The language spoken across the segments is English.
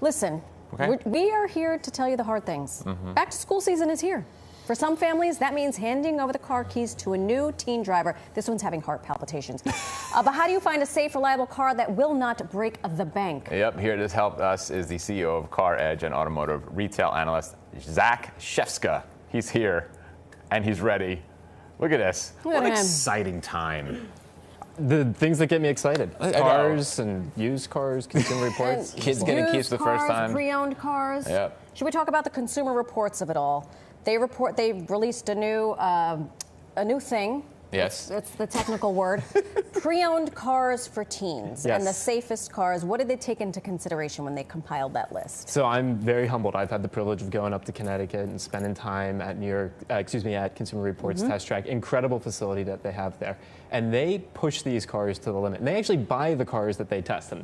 Listen, Okay. we are here to tell you the hard things. Back to school season is here. For some families, that means handing over the car keys to a new teen driver. This one's having heart palpitations. But how do you find a safe, reliable car that will not break the bank? Yep, here to help us is the CEO of Car Edge and automotive retail analyst, Zach Shefska. He's here, and he's ready. Look at this. Look What at an him. exciting time. The things that get me excited. I know. Cars and used cars, Consumer Reports. Kids getting keys for the first time. Pre-owned cars. Yep. Should we talk about the Consumer Reports of it all? They released a new thing. Yes. That's the technical word. Pre-owned cars for teens and the Yes. safest cars. What did they take into consideration when they compiled that list? So I'm very humbled. I've had the privilege of going up to Connecticut and spending time at at Consumer Reports Test Track. Incredible facility that they have there. And they push these cars to the limit. And they actually buy the cars that they test. And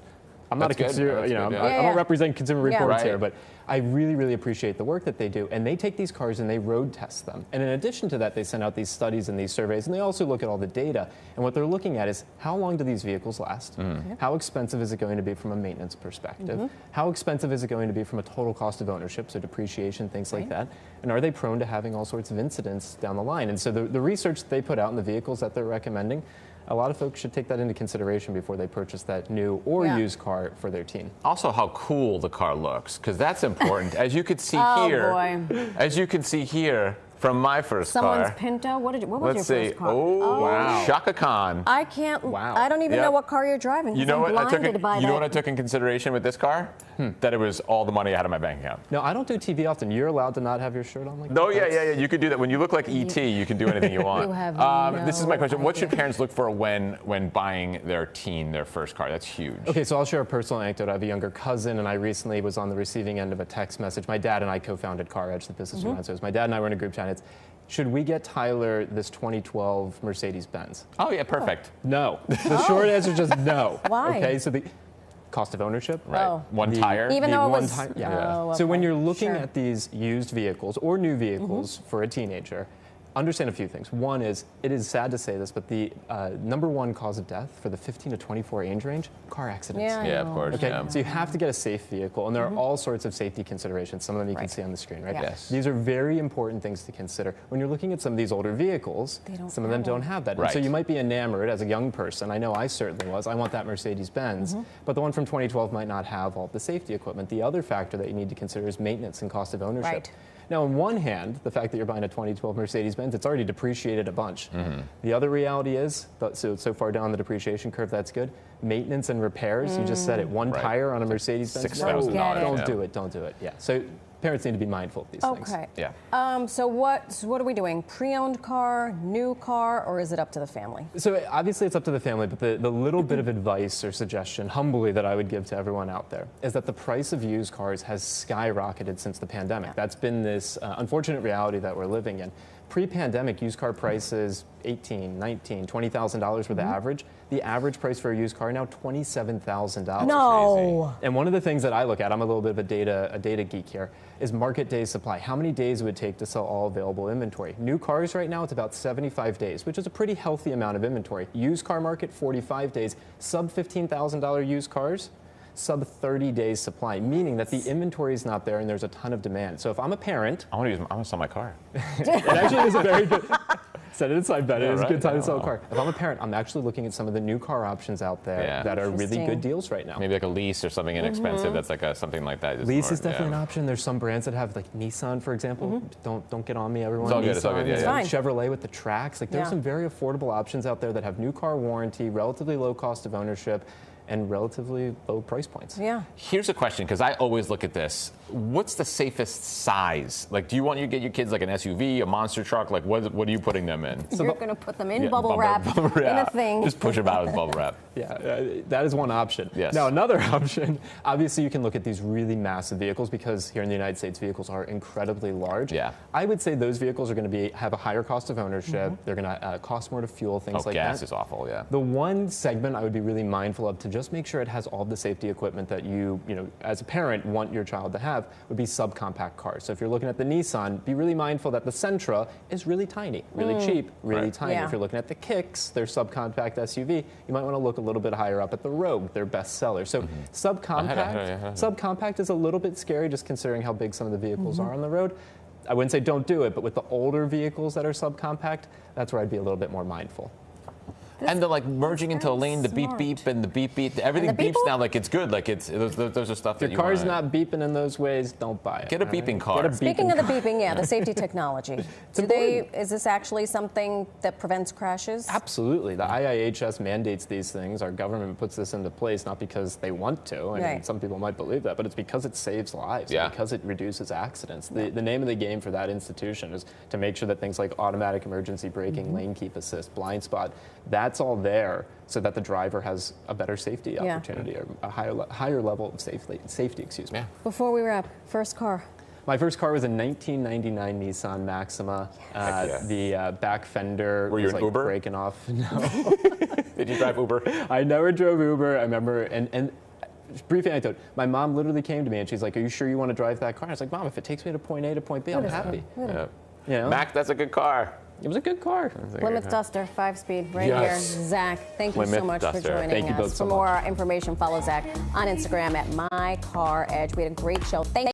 I'm not That's a good. consumer, That's good, yeah. I don't represent Consumer Reports Right. here, but I really, really appreciate the work that they do. And they take these cars and they road test them. And in addition to that, they send out these studies and these surveys, and they also look at all the data. And what they're looking at is how long do these vehicles last? How expensive is it going to be from a maintenance perspective? How expensive is it going to be from a total cost of ownership, so depreciation, things like that? And are they prone to having all sorts of incidents down the line? And so the research they put out in the vehicles that they're recommending, a lot of folks should take that into consideration before they purchase that new or used car for their teen. Also, how cool the car looks, because that's important. As you can see as you can see here from my first Someone's car. Pinto? What was Let's your see. first car? Oh, wow. Shaka Khan. I can't. Wow. I don't even Yep. know what car you're driving. You know I'm what I took? blinded by You know that. what I took in consideration with this car? That it was all the money I had in my bank account. No, I don't do TV often. You're allowed to not have your shirt on like No, that? yeah. You could do that. When you look like ET, you can do anything you want. You have This is no my question. What should idea. parents look for when buying their teen their first car? That's huge. Okay, so I'll share a personal anecdote. I have a younger cousin, and I recently was on the receiving end of a text message. My dad and I co-founded Car Edge, the business around. So it was my dad and I were in a group chat. And it's, should we get Tyler this 2012 Mercedes-Benz? Oh yeah, perfect. No. The short answer is just no. Why? Okay, so the cost of ownership. Right. Oh. One tire. Even The though it one was. time- Oh, So when okay. you're looking Sure. at these used vehicles or new vehicles for a teenager, understand a few things. One is, it is sad to say this, but the number one cause of death for the 15 to 24 age range, car accidents. Yeah, I Yeah, of know. course. Okay, Yeah. so you have to get a safe vehicle, and there are all sorts of safety considerations. Some of them you can Right. see on the screen, right? Yeah. Yes. These are very important things to consider. When you're looking at some of these older vehicles, They don't some of them have don't one. have that. Right. And so you might be enamored as a young person. I know I certainly was. I want that Mercedes-Benz, but the one from 2012 might not have all the safety equipment. The other factor that you need to consider is maintenance and cost of ownership. Right. Now, on one hand, the fact that you're buying a 2012 Mercedes-Benz, it's already depreciated a bunch. The other reality is, so far down the depreciation curve, that's good. Maintenance and repairs, you just said it, one Right. tire on a Mercedes-Benz. $6,000, Don't yeah. do it, don't do it. Yeah. So parents need to be mindful of these things. Okay. Yeah. So what are we doing? Pre-owned car, new car, or is it up to the family? So obviously it's up to the family, but the little bit of advice or suggestion, humbly, that I would give to everyone out there is that the price of used cars has skyrocketed since the pandemic. That's been this unfortunate reality that we're living in. Pre-pandemic, used car prices, $18,000, $19,000, $20,000 were the average. The average price for a used car now, $27,000. No. And one of the things that I look at, I'm a little bit of a data geek here, is market days supply. How many days it would take to sell all available inventory? New cars right now, it's about 75 days, which is a pretty healthy amount of inventory. Used car market, 45 days. Sub $15,000 used cars, sub 30 days supply, meaning that the inventory is not there and there's a ton of demand. So if I'm a parent, I want to sell my car. it actually is a very good. Set it aside, Ben. Yeah, It is a right. good time to sell a Yeah. car. If I'm a parent, I'm actually looking at some of the new car options out there Yeah. that are really Interesting. good deals right now. Maybe like a lease or something inexpensive. That's like something like that. Lease is definitely yeah. an option. There's some brands that have, like Nissan, for example. Don't get on me, everyone. It's all good, Nissan, it's all good, yeah, It's yeah. fine. Chevrolet with the tracks. Like there's Yeah. some very affordable options out there that have new car warranty, relatively low cost of ownership, and relatively low price points. Yeah. Here's a question, because I always look at this. What's the safest size? Like, do you want you to get your kids like an SUV, a monster truck? Like, what are you putting them in? You're going to put them in Yeah, bubble wrap in yeah. a thing. Just push them out with bubble wrap. Yeah, that is one option. Yes. Now, another option, obviously you can look at these really massive vehicles because here in the United States, vehicles are incredibly large. Yeah. I would say those vehicles are going to have a higher cost of ownership. They're going to cost more to fuel, things like Gas that. is awful, yeah. The one segment I would be really mindful of to just just make sure it has all the safety equipment that you as a parent want your child to have, would be subcompact cars. So if you're looking at the Nissan, be really mindful that the Sentra is really tiny, really cheap, really tiny. Yeah. If you're looking at the Kicks, their subcompact SUV, you might want to look a little bit higher up at the Rogue, their best seller. So subcompact is a little bit scary just considering how big some of the vehicles are on the road. I wouldn't say don't do it, but with the older vehicles that are subcompact, that's where I'd be a little bit more mindful. And the merging into a lane, the beep beep and the beep beep, everything beeps now like it's good. Like those are stuff that If your car's not beeping in those ways, don't buy it. Get a beeping car. Speaking of the beeping, the safety technology. Is this actually something that prevents crashes? Absolutely. The IIHS mandates these things. Our government puts this into place not because they want to, and some people might believe that, but it's because it saves lives, because it reduces accidents. The name of the game for that institution is to make sure that things like automatic emergency braking, lane keep assist, blind spot, that's all there so that the driver has a better safety opportunity, or a higher level of safety. Excuse me. Before we wrap, first car. My first car was a 1999 Nissan Maxima. The back fender was like Uber? breaking off. No. Did you drive Uber? I never drove Uber. I remember, and brief anecdote, my mom literally came to me and she's like, "Are you sure you want to drive that car?" And I was like, "Mom, if it takes me to point A to point B, I'm happy." Mac, that's a good car. It was a good car. Plymouth Duster, 5-speed, right here. Zach, thank you so much for joining Thank you both us. so For more information, follow Zach on Instagram at MyCarEdge. We had a great show. Thank you.